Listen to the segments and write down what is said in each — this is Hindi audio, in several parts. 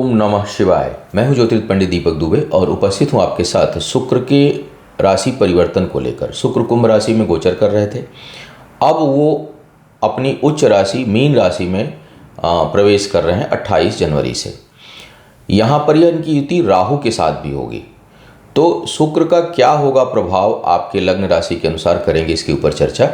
ओम नमः शिवाय। मैं हूं ज्योतिर्विद पंडित दीपक दुबे और उपस्थित हूं आपके साथ शुक्र के राशि परिवर्तन को लेकर। शुक्र कुंभ राशि में गोचर कर रहे थे, अब वो अपनी उच्च राशि मीन राशि में प्रवेश कर रहे हैं 28 जनवरी से। यहाँ पर यह इनकी युति राहु के साथ भी होगी। तो शुक्र का क्या होगा प्रभाव आपके लग्न राशि के अनुसार, करेंगे इसके ऊपर चर्चा।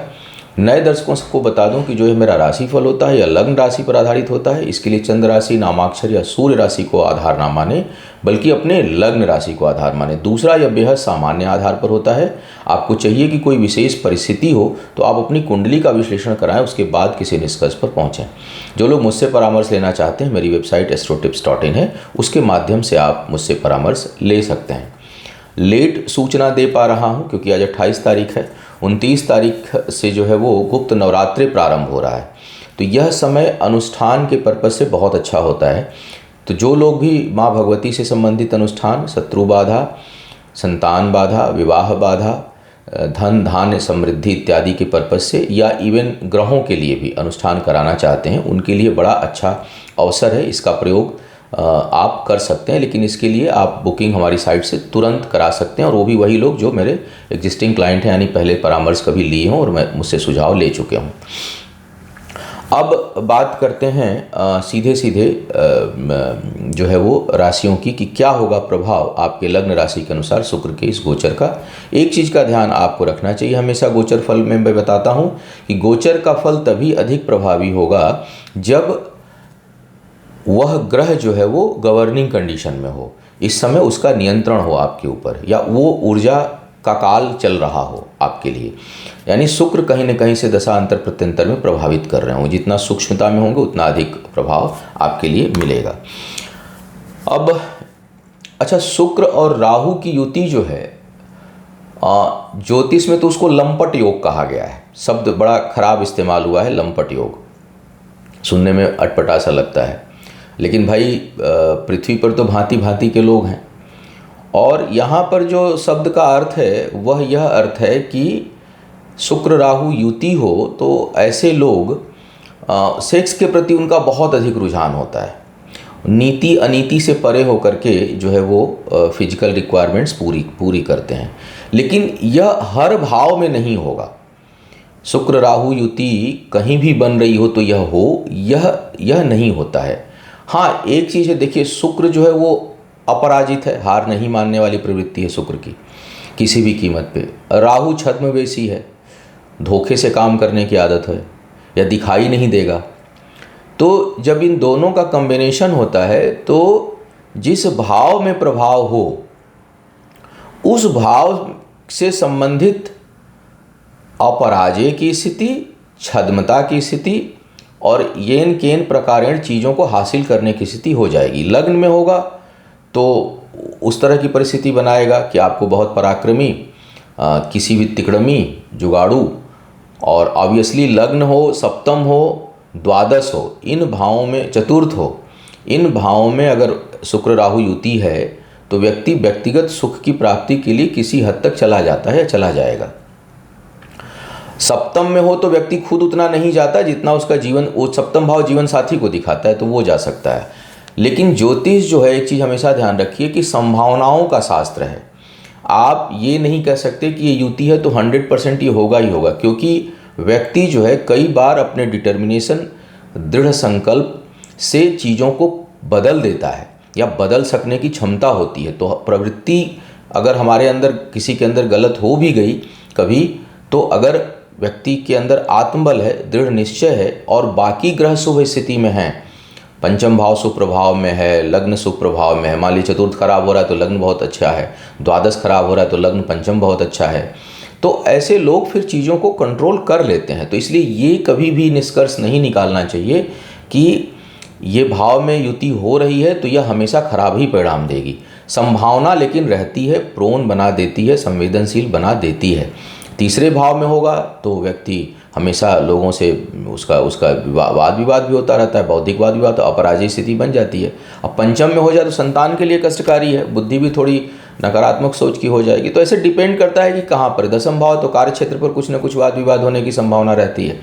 नए दर्शकों को बता दूं कि जो ये मेरा राशिफल होता है या लग्न राशि पर आधारित होता है, इसके लिए चंद्र राशि, नामाक्षर या सूर्य राशि को आधार ना माने, बल्कि अपने लग्न राशि को आधार माने। दूसरा, यह बेहद सामान्य आधार पर होता है। आपको चाहिए कि कोई विशेष परिस्थिति हो तो आप अपनी कुंडली का विश्लेषण कराएं, उसके बाद किसी निष्कर्ष पर पहुँचें। जो लोग मुझसे परामर्श लेना चाहते हैं, मेरी वेबसाइट astrotips.in है, उसके माध्यम से आप मुझसे परामर्श ले सकते हैं। लेट सूचना दे पा रहा हूं क्योंकि आज 28 तारीख है। 29 तारीख से जो है वो गुप्त नवरात्रि प्रारंभ हो रहा है, तो यह समय अनुष्ठान के पर्पज से बहुत अच्छा होता है। तो जो लोग भी माँ भगवती से संबंधित अनुष्ठान, शत्रु बाधा, संतान बाधा, विवाह बाधा, धन धान्य समृद्धि इत्यादि के पर्पज से, या इवन ग्रहों के लिए भी अनुष्ठान कराना चाहते हैं, उनके लिए बड़ा अच्छा अवसर है। इसका प्रयोग आप कर सकते हैं, लेकिन इसके लिए आप बुकिंग हमारी साइट से तुरंत करा सकते हैं, और वो भी वही लोग जो मेरे एग्जिस्टिंग क्लाइंट हैं, यानी पहले परामर्श कभी लिए हों और मैं मुझसे सुझाव ले चुके हूं। अब बात करते हैं सीधे सीधे जो है वो राशियों की, कि क्या होगा प्रभाव आपके लग्न राशि के अनुसार शुक्र के इस गोचर का। एक चीज़ का ध्यान आपको रखना चाहिए, हमेशा गोचर फल में मैं बताता हूँ कि गोचर का फल तभी अधिक प्रभावी होगा जब वह ग्रह जो है वो गवर्निंग कंडीशन में हो, इस समय उसका नियंत्रण हो आपके ऊपर, या वो ऊर्जा का काल चल रहा हो आपके लिए। यानी शुक्र कहीं न कहीं से दशा अंतर प्रत्यंतर में प्रभावित कर रहे हों। जितना सूक्ष्मता में होंगे उतना अधिक प्रभाव आपके लिए मिलेगा। अब अच्छा, शुक्र और राहु की युति जो है, ज्योतिष में तो उसको लंपट योग कहा गया है। शब्द बड़ा खराब इस्तेमाल हुआ है, लंपट योग, सुनने में अटपटा सा लगता है, लेकिन भाई पृथ्वी पर तो भांति भांति के लोग हैं, और यहाँ पर जो शब्द का अर्थ है वह यह अर्थ है कि शुक्र राहु युति हो तो ऐसे लोग सेक्स के प्रति उनका बहुत अधिक रुझान होता है। नीति अनीति से परे होकर के जो है वो फिजिकल रिक्वायरमेंट्स पूरी करते हैं, लेकिन यह हर भाव में नहीं होगा। शुक्र राहु युति कहीं भी बन रही हो तो यह नहीं होता है। हाँ, एक चीज़ है, देखिए शुक्र जो है वो अपराजित है, हार नहीं मानने वाली प्रवृत्ति है शुक्र की किसी भी कीमत पे। राहु छद्मवेशी है, धोखे से काम करने की आदत है, या दिखाई नहीं देगा। तो जब इन दोनों का कॉम्बिनेशन होता है तो जिस भाव में प्रभाव हो उस भाव से संबंधित अपराजय की स्थिति, छद्मता की स्थिति और येन केन प्रकारेण चीज़ों को हासिल करने की स्थिति हो जाएगी। लग्न में होगा तो उस तरह की परिस्थिति बनाएगा कि आपको बहुत पराक्रमी, किसी भी तिकड़मी, जुगाड़ू, और ऑब्वियसली लग्न हो, सप्तम हो, द्वादश हो, इन भावों में, चतुर्थ हो, इन भावों में अगर शुक्र राहु युति है तो व्यक्ति व्यक्तिगत सुख की प्राप्ति के लिए किसी हद तक चला जाता है या चला जाएगा। सप्तम में हो तो व्यक्ति खुद उतना नहीं जाता जितना उसका जीवन, वो सप्तम भाव जीवन साथी को दिखाता है, तो वो जा सकता है। लेकिन ज्योतिष जो है, एक चीज़ हमेशा ध्यान रखिए कि संभावनाओं का शास्त्र है। आप ये नहीं कह सकते कि ये युति है तो 100% ये होगा ही होगा, क्योंकि व्यक्ति जो है कई बार अपने डिटर्मिनेशन, दृढ़ संकल्प से चीज़ों को बदल देता है या बदल सकने की क्षमता होती है। तो प्रवृत्ति अगर हमारे अंदर, किसी के अंदर गलत हो भी गई कभी, तो अगर व्यक्ति के अंदर आत्मबल है, दृढ़ निश्चय है, और बाकी ग्रह शुभ स्थिति में हैं, पंचम भाव सुप्रभाव में है, लग्न सुप्रभाव में है, मान लीजिए चतुर्थ खराब हो रहा है तो लग्न बहुत अच्छा है, द्वादश खराब हो रहा है तो लग्न पंचम बहुत अच्छा है, तो ऐसे लोग फिर चीज़ों को कंट्रोल कर लेते हैं। तो इसलिए ये कभी भी निष्कर्ष नहीं निकालना चाहिए कि ये भाव में युति हो रही है तो यह हमेशा खराब ही परिणाम देगी। संभावना लेकिन रहती है, प्रोन बना देती है, संवेदनशील बना देती है। तीसरे भाव में होगा तो व्यक्ति हमेशा लोगों से उसका वाद विवाद भी होता रहता है, बौद्धिक वाद विवाद, तो अपराजय स्थिति बन जाती है। अब पंचम में हो जाए तो संतान के लिए कष्टकारी है, बुद्धि भी थोड़ी नकारात्मक सोच की हो जाएगी। तो ऐसे डिपेंड करता है कि कहाँ पर। दसम भाव तो कार्य क्षेत्र पर कुछ न कुछ वाद विवाद होने की संभावना रहती है।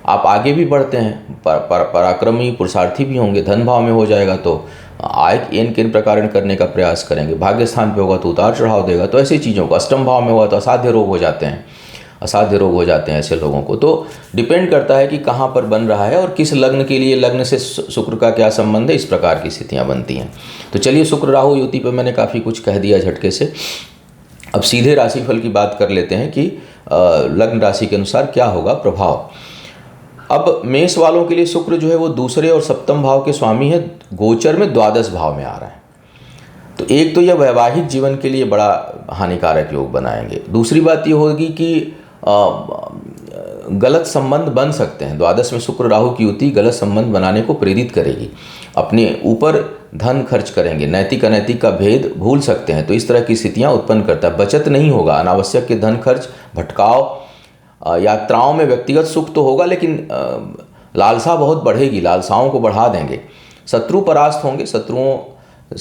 आप आगे भी बढ़ते हैं, पराक्रमी पुरुषार्थी भी होंगे। धन भाव में हो जाएगा तो आय एन केन प्रकार करने का प्रयास करेंगे। भाग्य स्थान पे होगा तो उतार चढ़ाव देगा। तो ऐसी चीज़ों को, अष्टम भाव में हुआ तो असाध्य रोग हो जाते हैं, असाध्य रोग हो जाते हैं ऐसे लोगों को। तो डिपेंड करता है कि कहाँ पर बन रहा है और किस लग्न के लिए, लग्न से शुक्र का क्या संबंध है, इस प्रकार की स्थितियाँ बनती हैं। तो चलिए, शुक्र राहु युति पर मैंने काफ़ी कुछ कह दिया झटके से। अब सीधे राशिफल की बात कर लेते हैं कि लग्न राशि के अनुसार क्या होगा प्रभाव। अब मेष वालों के लिए शुक्र जो है वो दूसरे और सप्तम भाव के स्वामी है, गोचर में द्वादश भाव में आ रहा है। तो एक तो यह वैवाहिक जीवन के लिए बड़ा हानिकारक योग बनाएंगे। दूसरी बात ये होगी कि गलत संबंध बन सकते हैं। द्वादश में शुक्र राहु की युति गलत संबंध बनाने को प्रेरित करेगी। अपने ऊपर धन खर्च करेंगे, नैतिक अनैतिक का भेद भूल सकते हैं। तो इस तरह की स्थितियां उत्पन्न करता है। बचत नहीं होगा, अनावश्यक के धन खर्च, भटकाव, यात्राओं में व्यक्तिगत सुख तो होगा लेकिन लालसा बहुत बढ़ेगी, लालसाओं को बढ़ा देंगे। शत्रु परास्त होंगे, शत्रुओं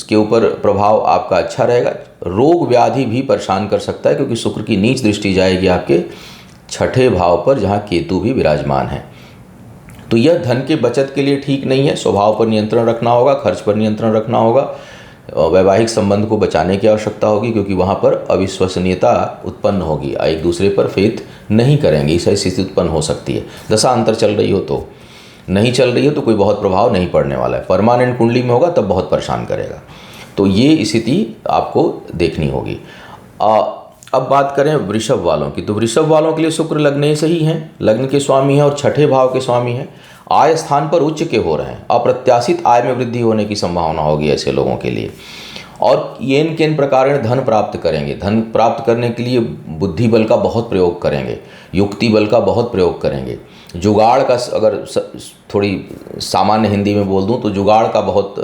के ऊपर प्रभाव आपका अच्छा रहेगा। रोग व्याधि भी परेशान कर सकता है क्योंकि शुक्र की नीच दृष्टि जाएगी आपके छठे भाव पर, जहाँ केतु भी विराजमान है। तो यह धन के बचत के लिए ठीक नहीं है। स्वभाव पर नियंत्रण रखना होगा, खर्च पर नियंत्रण रखना होगा। वैवाहिक संबंध को बचाने की आवश्यकता होगी क्योंकि वहाँ पर अविश्वसनीयता उत्पन्न होगी, एक दूसरे पर फेथ नहीं करेंगे, ऐसी स्थिति उत्पन्न हो सकती है। दशा अंतर चल रही हो तो, नहीं चल रही हो तो कोई बहुत प्रभाव नहीं पड़ने वाला है। परमानेंट कुंडली में होगा तब बहुत परेशान करेगा। तो ये स्थिति आपको देखनी होगी। अब बात करें वृषभ वालों की, तो वृषभ वालों के लिए शुक्र लग्न से ही हैं, लग्न के स्वामी हैं और छठे भाव के स्वामी हैं। आय स्थान पर उच्च के हो रहे हैं। अप्रत्याशित आय में वृद्धि होने की संभावना होगी ऐसे लोगों के लिए। और येन केन प्रकार धन प्राप्त करेंगे। धन प्राप्त करने के लिए बुद्धि बल का बहुत प्रयोग करेंगे, युक्ति बल का बहुत प्रयोग करेंगे। जुगाड़ का, अगर थोड़ी सामान्य हिंदी में बोल दूं तो जुगाड़ का बहुत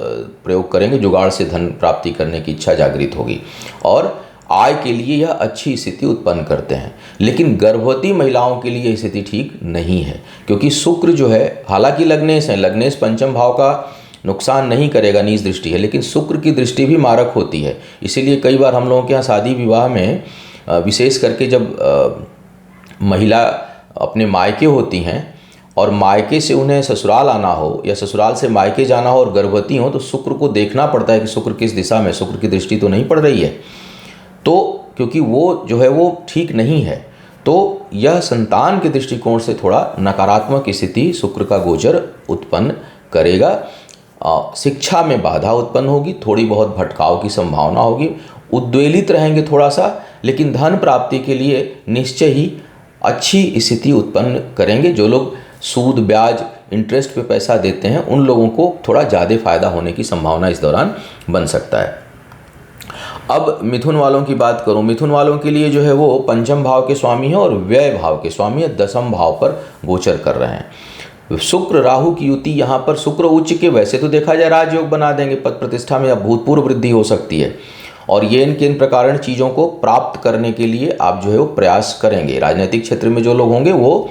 प्रयोग करेंगे। जुगाड़ से धन प्राप्ति करने की इच्छा जागृत होगी और आय के लिए यह अच्छी स्थिति उत्पन्न करते हैं। लेकिन गर्भवती महिलाओं के लिए यह स्थिति ठीक नहीं है क्योंकि शुक्र जो है, हालांकि लग्नेश है, लग्नेश पंचम भाव का नुकसान नहीं करेगा, नीच दृष्टि है, लेकिन शुक्र की दृष्टि भी मारक होती है। इसीलिए कई बार हम लोगों के यहाँ शादी विवाह में विशेष करके जब महिला अपने मायके होती हैं और मायके से उन्हें ससुराल आना हो या ससुराल से मायके जाना हो और गर्भवती हो, तो शुक्र को देखना पड़ता है कि शुक्र किस दिशा में, शुक्र की दृष्टि तो नहीं पड़ रही है। तो क्योंकि वो जो है वो ठीक नहीं है, तो यह संतान के दृष्टिकोण से थोड़ा नकारात्मक स्थिति शुक्र का गोचर उत्पन्न करेगा। शिक्षा में बाधा उत्पन्न होगी, थोड़ी बहुत भटकाव की संभावना होगी, उद्वेलित रहेंगे थोड़ा सा, लेकिन धन प्राप्ति के लिए निश्चय ही अच्छी स्थिति उत्पन्न करेंगे। जो लोग सूद ब्याज इंटरेस्ट पे पैसा देते हैं उन लोगों को थोड़ा ज़्यादा फायदा होने की संभावना इस दौरान बन सकता है। अब मिथुन वालों की बात करूं, मिथुन वालों के लिए जो है वो पंचम भाव के स्वामी है और व्यय भाव के स्वामी है, दसम भाव पर गोचर कर रहे हैं। शुक्र राहु की युति यहाँ पर, शुक्र उच्च के, वैसे तो देखा जाए राजयोग बना देंगे, पद प्रतिष्ठा में अभूतपूर्व वृद्धि हो सकती है और ये इन प्रकार चीज़ों को प्राप्त करने के लिए आप जो है वो प्रयास करेंगे। राजनीतिक क्षेत्र में जो लोग होंगे वो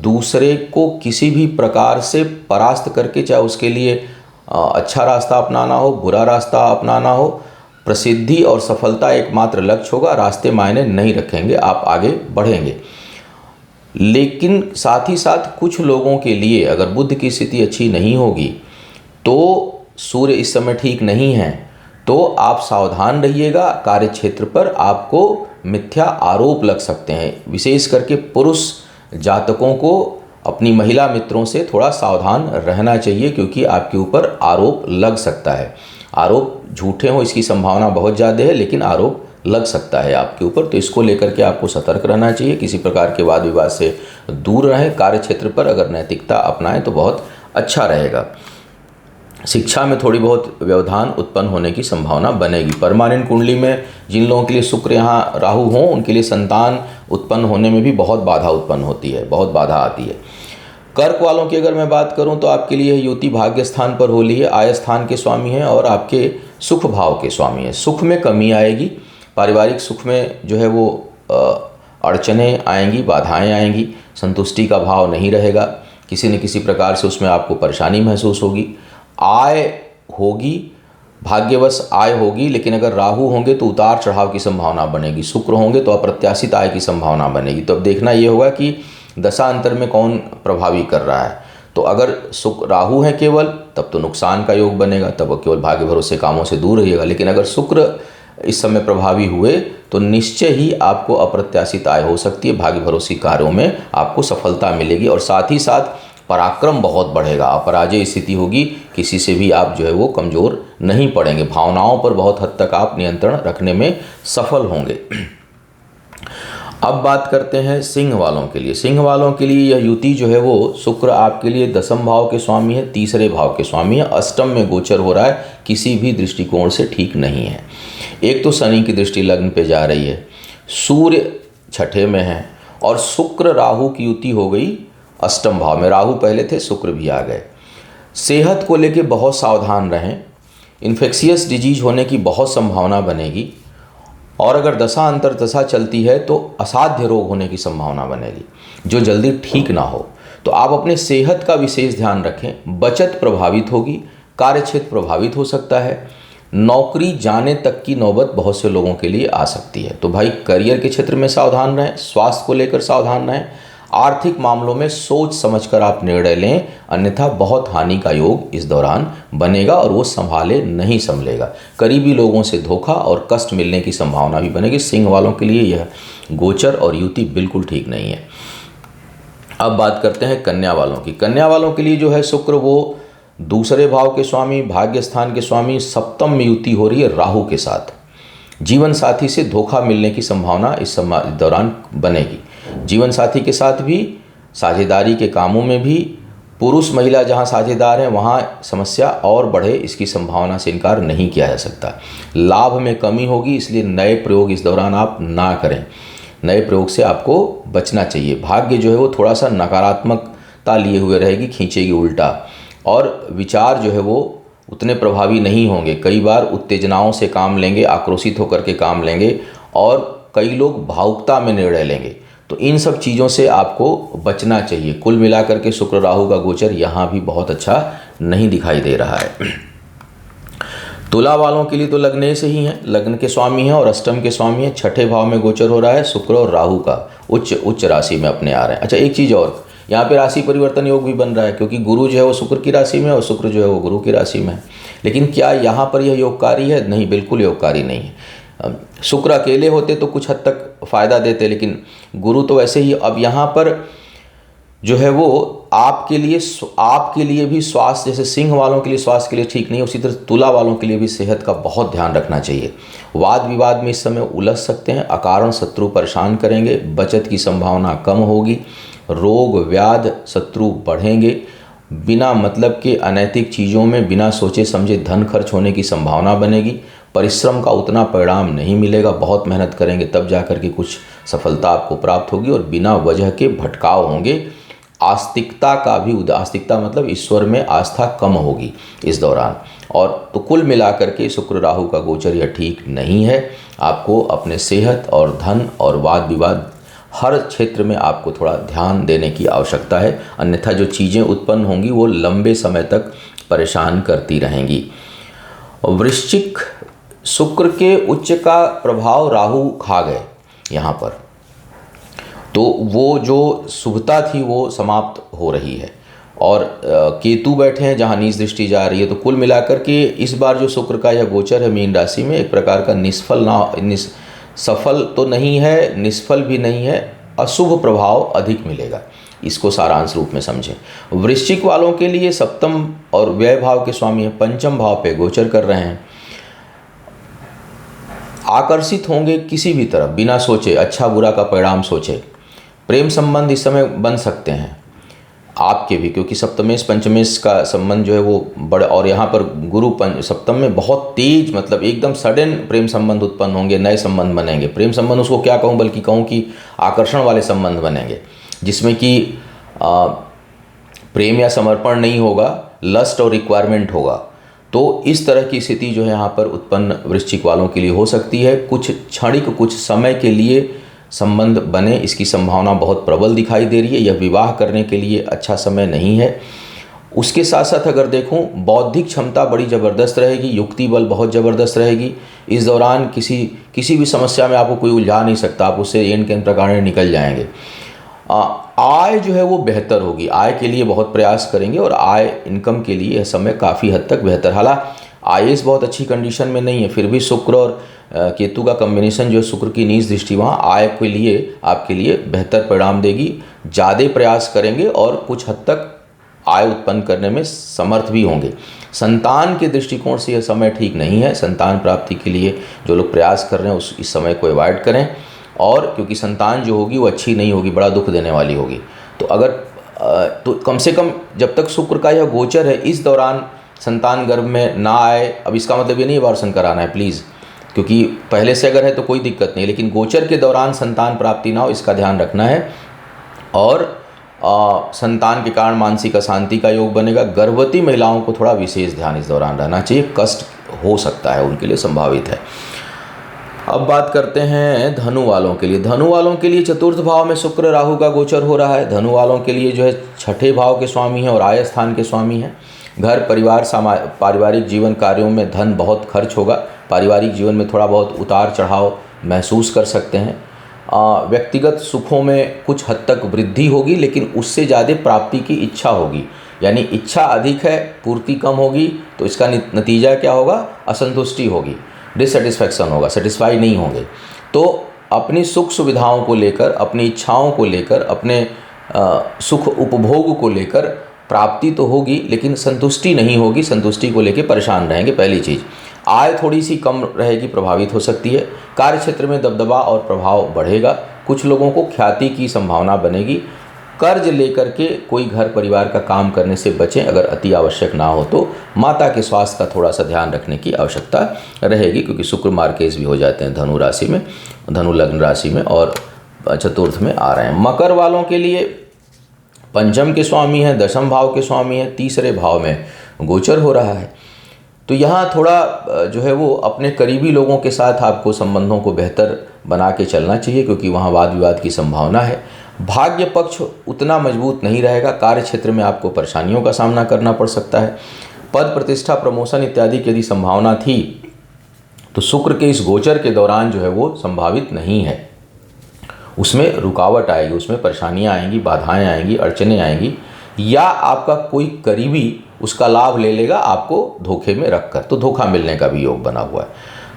दूसरे को किसी भी प्रकार से परास्त करके, चाहे उसके लिए अच्छा रास्ता अपनाना हो, बुरा रास्ता अपनाना हो, प्रसिद्धि और सफलता एकमात्र लक्ष्य होगा। रास्ते मायने नहीं रखेंगे, आप आगे बढ़ेंगे। लेकिन साथ ही साथ कुछ लोगों के लिए अगर बुध की स्थिति अच्छी नहीं होगी तो सूर्य इस समय ठीक नहीं है, तो आप सावधान रहिएगा। कार्य क्षेत्र पर आपको मिथ्या आरोप लग सकते हैं। विशेष करके पुरुष जातकों को अपनी महिला मित्रों से थोड़ा सावधान रहना चाहिए क्योंकि आपके ऊपर आरोप लग सकता है। आरोप झूठे हों इसकी संभावना बहुत ज़्यादा है, लेकिन आरोप लग सकता है आपके ऊपर, तो इसको लेकर के आपको सतर्क रहना चाहिए। किसी प्रकार के वाद विवाद से दूर रहें। कार्य क्षेत्र पर अगर नैतिकता अपनाएं तो बहुत अच्छा रहेगा। शिक्षा में थोड़ी बहुत व्यवधान उत्पन्न होने की संभावना बनेगी। परमानेंट कुंडली में जिन लोगों के लिए शुक्र यहाँ राहु हों उनके लिए संतान उत्पन्न होने में भी बहुत बाधा उत्पन्न होती है, बहुत बाधा आती है। कर्क वालों की अगर मैं बात करूं तो आपके लिए युति भाग्य स्थान पर हो रही है, आय स्थान के स्वामी हैं और आपके सुख भाव के स्वामी हैं। सुख में कमी आएगी, पारिवारिक सुख में जो है वो अड़चनें आएंगी, बाधाएं आएंगी, संतुष्टि का भाव नहीं रहेगा, किसी न किसी प्रकार से उसमें आपको परेशानी महसूस होगी। आय होगी, भाग्यवश आय होगी, लेकिन अगर राहु होंगे तो उतार चढ़ाव की संभावना बनेगी, शुक्र होंगे तो अप्रत्याशित आय की संभावना बनेगी। तो अब देखना ये होगा कि दशा अंतर में कौन प्रभावी कर रहा है। तो अगर राहु है केवल, तब तो नुकसान का योग बनेगा, तब केवल भाग्य भरोसे कामों से दूर रहिएगा। लेकिन अगर शुक्र इस समय प्रभावी हुए तो निश्चय ही आपको अप्रत्याशित आय हो सकती है, भाग्य भरोसे कार्यों में आपको सफलता मिलेगी और साथ ही साथ पराक्रम बहुत बढ़ेगा, अपराजय स्थिति होगी, किसी से भी आप जो है वो कमज़ोर नहीं पड़ेंगे, भावनाओं पर बहुत हद तक आप नियंत्रण रखने में सफल होंगे। अब बात करते हैं सिंह वालों के लिए। सिंह वालों के लिए यह युति जो है वो, शुक्र आपके लिए 10वें भाव के स्वामी है, 3रे भाव के स्वामी है, अष्टम में गोचर हो रहा है, किसी भी दृष्टिकोण से ठीक नहीं है। एक तो शनि की दृष्टि लग्न पे जा रही है, सूर्य 6ठे में है और शुक्र राहु की युति हो गई अष्टम भाव में। राहु पहले थे, शुक्र भी आ गए। सेहत को लेके बहुत सावधान रहें, इन्फेक्शियस डिजीज होने की बहुत संभावना बनेगी और अगर दशा अंतर दशा चलती है तो असाध्य रोग होने की संभावना बनेगी जो जल्दी ठीक ना हो। तो आप अपने सेहत का विशेष ध्यान रखें। बचत प्रभावित होगी, कार्यक्षेत्र प्रभावित हो सकता है, नौकरी जाने तक की नौबत बहुत से लोगों के लिए आ सकती है। तो भाई करियर के क्षेत्र में सावधान रहें, स्वास्थ्य को लेकर सावधान रहें, आर्थिक मामलों में सोच समझकर आप निर्णय लें, अन्यथा बहुत हानि का योग इस दौरान बनेगा और वो संभाले नहीं संभलेगा। करीबी लोगों से धोखा और कष्ट मिलने की संभावना भी बनेगी। सिंह वालों के लिए यह गोचर और युति बिल्कुल ठीक नहीं है। अब बात करते हैं कन्या वालों की। कन्या वालों के लिए जो है शुक्र वो 2रे भाव के स्वामी, भाग्य स्थान के स्वामी, सप्तम में युति हो रही है राहु के साथ। जीवन साथी से धोखा मिलने की संभावना इस दौरान बनेगी। जीवन साथी के साथ भी साझेदारी के कामों में भी पुरुष महिला जहां साझेदार हैं वहां समस्या और बढ़े, इसकी संभावना से इनकार नहीं किया जा सकता। लाभ में कमी होगी, इसलिए नए प्रयोग इस दौरान आप ना करें, नए प्रयोग से आपको बचना चाहिए। भाग्य जो है वो थोड़ा सा नकारात्मकता लिए हुए रहेगी, खींचेगी उल्टा, और विचार जो है वो उतने प्रभावी नहीं होंगे। कई बार उत्तेजनाओं से काम लेंगे, आक्रोशित होकर के काम लेंगे और कई लोग भावुकता में निर्णय लेंगे। तो इन सब चीज़ों से आपको बचना चाहिए। कुल मिलाकर के शुक्र राहु का गोचर यहाँ भी बहुत अच्छा नहीं दिखाई दे रहा है। तुला वालों के लिए तो लग्न से ही है, लग्न के स्वामी हैं और अष्टम के स्वामी हैं, 6ठे भाव में गोचर हो रहा है शुक्र और राहु का, उच्च राशि में अपने आ रहे हैं। अच्छा, एक चीज़ और, यहाँ पे राशि परिवर्तन योग भी बन रहा है, क्योंकि गुरु जो है वो शुक्र की राशि में और शुक्र जो है वो गुरु की राशि में है। लेकिन क्या यहाँ पर यह योगकारी है? नहीं, बिल्कुल योगकारी नहीं है। शुक्र अकेले होते तो कुछ हद तक फ़ायदा देते, लेकिन गुरु तो वैसे ही। अब यहाँ पर जो है वो आपके लिए भी स्वास्थ्य, जैसे सिंह वालों के लिए स्वास्थ्य के लिए ठीक नहीं है, उसी तरह तुला वालों के लिए भी सेहत का बहुत ध्यान रखना चाहिए। वाद विवाद में इस समय उलझ सकते हैं, अकारण शत्रु परेशान करेंगे, बचत की संभावना कम होगी, रोग व्याध शत्रु बढ़ेंगे, बिना मतलब के अनैतिक चीज़ों में बिना सोचे समझे धन खर्च होने की संभावना बनेगी, परिश्रम का उतना परिणाम नहीं मिलेगा, बहुत मेहनत करेंगे तब जाकर के कुछ सफलता आपको प्राप्त होगी और बिना वजह के भटकाव होंगे। आस्तिकता का भी, आस्तिकता मतलब ईश्वर में आस्था कम होगी इस दौरान। और तो कुल मिलाकर के शुक्र राहु का गोचर यह ठीक नहीं है। आपको अपने सेहत और धन और वाद विवाद हर क्षेत्र में आपको थोड़ा ध्यान देने की आवश्यकता है, अन्यथा जो चीज़ें उत्पन्न होंगी वो लंबे समय तक परेशान करती रहेंगी। वृश्चिक, शुक्र के उच्च का प्रभाव राहु खा गए यहाँ पर, तो वो जो शुभता थी वो समाप्त हो रही है और केतु बैठे हैं जहाँ नीच दृष्टि जा रही है। तो कुल मिलाकर के इस बार जो शुक्र का यह गोचर है मीन राशि में, एक प्रकार का सफल तो नहीं है, निष्फल भी नहीं है, अशुभ प्रभाव अधिक मिलेगा। इसको सारांश रूप में समझें। वृश्चिक वालों के लिए सप्तम और व्यय भाव के स्वामी है, पंचम भाव पे गोचर कर रहे हैं। आकर्षित होंगे किसी भी तरफ बिना सोचे, अच्छा बुरा का परिणाम सोचे। प्रेम संबंध इस समय बन सकते हैं आपके भी, क्योंकि सप्तमेश पंचमेश का संबंध जो है वो बड़ा, और यहाँ पर गुरु सप्तम में बहुत तेज, मतलब एकदम सडन प्रेम संबंध उत्पन्न होंगे, नए संबंध बनेंगे। प्रेम संबंध उसको क्या कहूँ, बल्कि कहूँ कि आकर्षण वाले संबंध बनेंगे, जिसमें कि प्रेम या समर्पण नहीं होगा, लस्ट और रिक्वायरमेंट होगा। तो इस तरह की स्थिति जो है यहाँ पर उत्पन्न वृश्चिक वालों के लिए हो सकती है। कुछ क्षणिक, कुछ समय के लिए संबंध बने, इसकी संभावना बहुत प्रबल दिखाई दे रही है। यह विवाह करने के लिए अच्छा समय नहीं है। उसके साथ साथ अगर देखूं, बौद्धिक क्षमता बड़ी ज़बरदस्त रहेगी, युक्ति बल बहुत ज़बरदस्त रहेगी। इस दौरान किसी भी समस्या में आपको कोई उलझा नहीं सकता, आप उससे एन के प्रकार निकल जाएंगे। आय जो है वो बेहतर होगी, आय के लिए बहुत प्रयास करेंगे और आय इनकम के लिए यह समय काफ़ी हद तक बेहतर। हालांकि आईएएस बहुत अच्छी कंडीशन में नहीं है, फिर भी शुक्र और केतु का कम्बिनेशन जो है, शुक्र की नीच दृष्टि वहाँ आय के लिए आपके लिए बेहतर परिणाम देगी। ज़्यादा प्रयास करेंगे और कुछ हद तक आय उत्पन्न करने में समर्थ भी होंगे। संतान के दृष्टिकोण से यह समय ठीक नहीं है। संतान प्राप्ति के लिए जो लोग प्रयास कर रहे हैं इस समय को अवॉइड करें, और क्योंकि संतान जो होगी वो अच्छी नहीं होगी, बड़ा दुख देने वाली होगी। तो अगर तो कम से कम जब तक शुक्र का यह गोचर है इस दौरान संतान गर्भ में ना आए। अब इसका मतलब ये नहीं अबॉर्शन कराना है प्लीज़, क्योंकि पहले से अगर है तो कोई दिक्कत नहीं, लेकिन गोचर के दौरान संतान प्राप्ति ना हो इसका ध्यान रखना है। और संतान के कारण मानसिक अशांति का योग बनेगा। गर्भवती महिलाओं को थोड़ा विशेष ध्यान इस दौरान रहना चाहिए, कष्ट हो सकता है उनके लिए, संभावित है। अब बात करते हैं धनु वालों के लिए। धनु वालों के लिए चतुर्थ भाव में शुक्र राहु का गोचर हो रहा है। धनु वालों के लिए जो है छठे भाव के स्वामी हैं और आय स्थान के स्वामी हैं। घर परिवार पारिवारिक जीवन कार्यों में धन बहुत खर्च होगा। पारिवारिक जीवन में थोड़ा बहुत उतार चढ़ाव महसूस कर सकते हैं। व्यक्तिगत सुखों में कुछ हद तक वृद्धि होगी, लेकिन उससे ज़्यादा प्राप्ति की इच्छा होगी। यानी इच्छा अधिक है, पूर्ति कम होगी, तो इसका नतीजा क्या होगा? असंतुष्टि होगी, डिससेटिस्फैक्शन होगा, सेटिस्फाई नहीं होंगे। तो अपनी सुख सुविधाओं को लेकर, अपनी इच्छाओं को लेकर, अपने सुख उपभोग को लेकर प्राप्ति तो होगी, लेकिन संतुष्टि नहीं होगी। संतुष्टि को लेकर परेशान रहेंगे। पहली चीज़, आय थोड़ी सी कम रहेगी, प्रभावित हो सकती है। कार्य क्षेत्र में दबदबा और प्रभाव बढ़ेगा। कुछ लोगों को ख्याति की संभावना बनेगी। कर्ज लेकर के कोई घर परिवार का काम करने से बचें, अगर अति आवश्यक ना हो तो। माता के स्वास्थ्य का थोड़ा सा ध्यान रखने की आवश्यकता रहेगी, क्योंकि शुक्र मार्केज भी हो जाते हैं धनु राशि में, धनु लग्न राशि में, और चतुर्थ में आ रहे हैं। मकर वालों के लिए पंचम के स्वामी हैं, दशम भाव के स्वामी हैं, तीसरे भाव में गोचर हो रहा है। तो यहाँ थोड़ा जो है वो अपने करीबी लोगों के साथ आपको संबंधों को बेहतर बना के चलना चाहिए, क्योंकि वहाँ वाद विवाद की संभावना है। भाग्य पक्ष उतना मजबूत नहीं रहेगा। कार्य क्षेत्र में आपको परेशानियों का सामना करना पड़ सकता है। पद प्रतिष्ठा प्रमोशन इत्यादि की यदि संभावना थी तो शुक्र के इस गोचर के दौरान जो है वो संभावित नहीं है। उसमें रुकावट आएगी, उसमें परेशानियां आएंगी, बाधाएं आएंगी, अड़चनें आएंगी, या आपका कोई करीबी उसका लाभ ले लेगा आपको धोखे में रखकर, तो धोखा मिलने का भी योग बना हुआ है।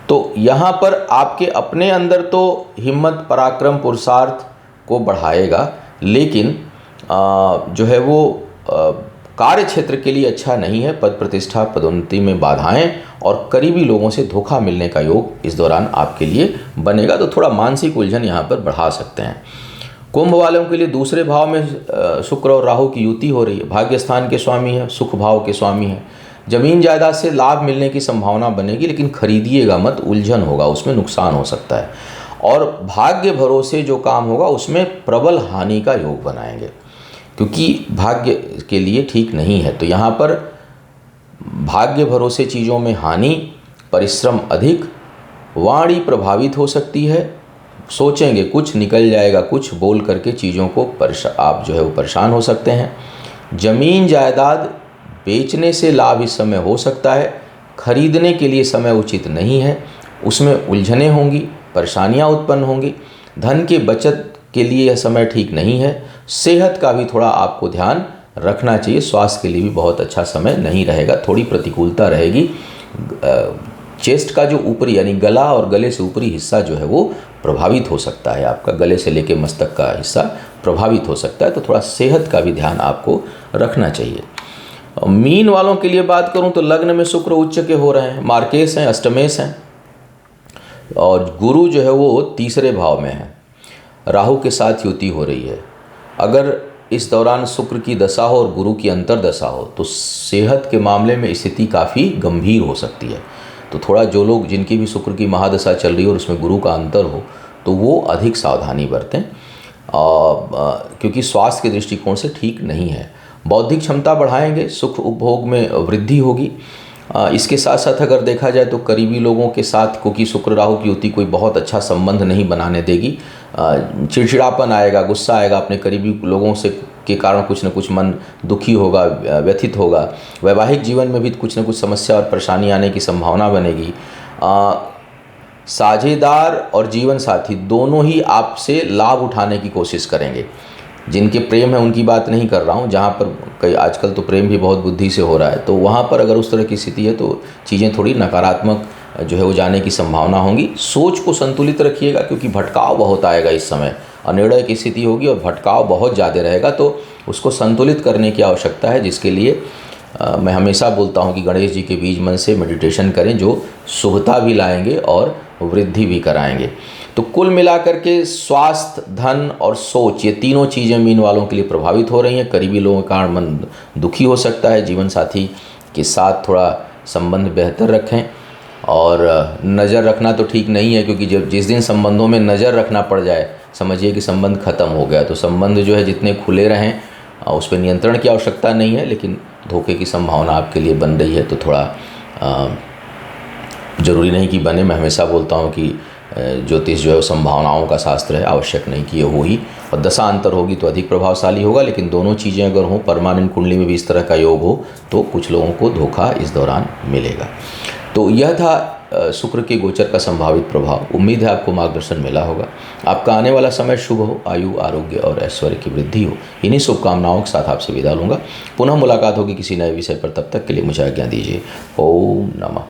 तो यहाँ पर आपके अपने अंदर तो हिम्मत, पराक्रम, पुरुषार्थ को बढ़ाएगा, लेकिन जो है वो कार्य क्षेत्र के लिए अच्छा नहीं है। पद प्रतिष्ठा, पदोन्नति में बाधाएं और करीबी लोगों से धोखा मिलने का योग इस दौरान आपके लिए बनेगा, तो थोड़ा मानसिक उलझन यहाँ पर बढ़ा सकते हैं। कुंभ वालों के लिए दूसरे भाव में शुक्र और राहु की युति हो रही है। भाग्य स्थान के स्वामी है, सुख भाव के स्वामी है। जमीन जायदाद से लाभ मिलने की संभावना बनेगी, लेकिन खरीदिएगा मत, उलझन होगा, उसमें नुकसान हो सकता है। और भाग्य भरोसे जो काम होगा उसमें प्रबल हानि का योग बनाएंगे, क्योंकि भाग्य के लिए ठीक नहीं है। तो यहाँ पर भाग्य भरोसे चीज़ों में हानि, परिश्रम अधिक, वाणी प्रभावित हो सकती है। सोचेंगे कुछ, निकल जाएगा कुछ, बोल करके चीज़ों को आप जो है वो परेशान हो सकते हैं। जमीन जायदाद बेचने से लाभ इस समय हो सकता है। खरीदने के लिए समय उचित नहीं है, उसमें उलझनें होंगी, परेशानियां उत्पन्न होंगी। धन के बचत के लिए यह समय ठीक नहीं है। सेहत का भी थोड़ा आपको ध्यान रखना चाहिए। स्वास्थ्य के लिए भी बहुत अच्छा समय नहीं रहेगा, थोड़ी प्रतिकूलता रहेगी। चेस्ट का जो ऊपरी यानी गला और गले से ऊपरी हिस्सा जो है वो प्रभावित हो सकता है। आपका गले से लेकर मस्तक का हिस्सा प्रभावित हो सकता है, तो थोड़ा सेहत का भी ध्यान आपको रखना चाहिए। मीन वालों के लिए बात करूं तो लग्न में शुक्र उच्च के हो रहे हैं, मार्केश हैं, अष्टमेश हैं, और गुरु जो है वो तीसरे भाव में है। राहु के साथ युति हो रही है। अगर इस दौरान शुक्र की दशा हो और गुरु की अंतर्दशा हो तो सेहत के मामले में स्थिति काफ़ी गंभीर हो सकती है। तो थोड़ा जो लोग, जिनकी भी शुक्र की महादशा चल रही हो और उसमें गुरु का अंतर हो, तो वो अधिक सावधानी बरतें, क्योंकि स्वास्थ्य के दृष्टिकोण से ठीक नहीं है। बौद्धिक क्षमता बढ़ाएंगे, सुख उपभोग में वृद्धि होगी। इसके साथ साथ अगर देखा जाए तो करीबी लोगों के साथ, क्योंकि शुक्र राहु की युति कोई बहुत अच्छा संबंध नहीं बनाने देगी। चिड़चिड़ापन आएगा, गुस्सा आएगा, अपने करीबी लोगों से के कारण कुछ न कुछ मन दुखी होगा, व्यथित होगा। वैवाहिक जीवन में भी कुछ न कुछ समस्या और परेशानी आने की संभावना बनेगी। साझेदार और जीवन साथी दोनों ही आपसे लाभ उठाने की कोशिश करेंगे। जिनके प्रेम है उनकी बात नहीं कर रहा हूँ, जहाँ पर कई आजकल तो प्रेम भी बहुत बुद्धि से हो रहा है, तो वहाँ पर अगर उस तरह की स्थिति है तो चीज़ें थोड़ी नकारात्मक जो है वो जाने की संभावना होंगी। सोच को संतुलित रखिएगा, क्योंकि भटकाव बहुत आएगा इस समय, अनिर्णय की स्थिति होगी और भटकाव बहुत ज़्यादा रहेगा, तो उसको संतुलित करने की आवश्यकता है, जिसके लिए मैं हमेशा बोलता हूँ कि गणेश जी के बीज मन से मेडिटेशन करें, जो शुभता भी लाएंगे और वृद्धि भी कराएंगे। तो कुल मिलाकर के स्वास्थ्य, धन और सोच, ये तीनों चीज़ें मीन वालों के लिए प्रभावित हो रही हैं। करीबी लोगों के कारण मन दुखी हो सकता है। जीवन साथी के साथ थोड़ा संबंध बेहतर रखें, और नज़र रखना तो ठीक नहीं है, क्योंकि जब जिस दिन संबंधों में नज़र रखना पड़ जाए, समझिए कि संबंध खत्म हो गया। तो संबंध जो है जितने खुले रहें, उस पर नियंत्रण की आवश्यकता नहीं है, लेकिन धोखे की संभावना आपके लिए बन रही है, तो थोड़ा ज़रूरी नहीं कि बने। मैं हमेशा बोलता हूँ कि ज्योतिष जो है वो संभावनाओं का शास्त्र है, आवश्यक नहीं कि ये हो ही, और दशा अंतर होगी तो अधिक प्रभावशाली होगा। लेकिन दोनों चीज़ें अगर हों, परमानेंट कुंडली में भी इस तरह का योग हो, तो कुछ लोगों को धोखा इस दौरान मिलेगा। तो यह था शुक्र के गोचर का संभावित प्रभाव। उम्मीद है आपको मार्गदर्शन मिला होगा। आपका आने वाला समय शुभ हो, आयु, आरोग्य और ऐश्वर्य की वृद्धि हो। इन्हीं शुभकामनाओं के साथ आपसे विदा लूँगा। पुनः मुलाकात होगी किसी नए विषय पर। तब तक के लिए मुझे आज्ञा दीजिए। ओम नमः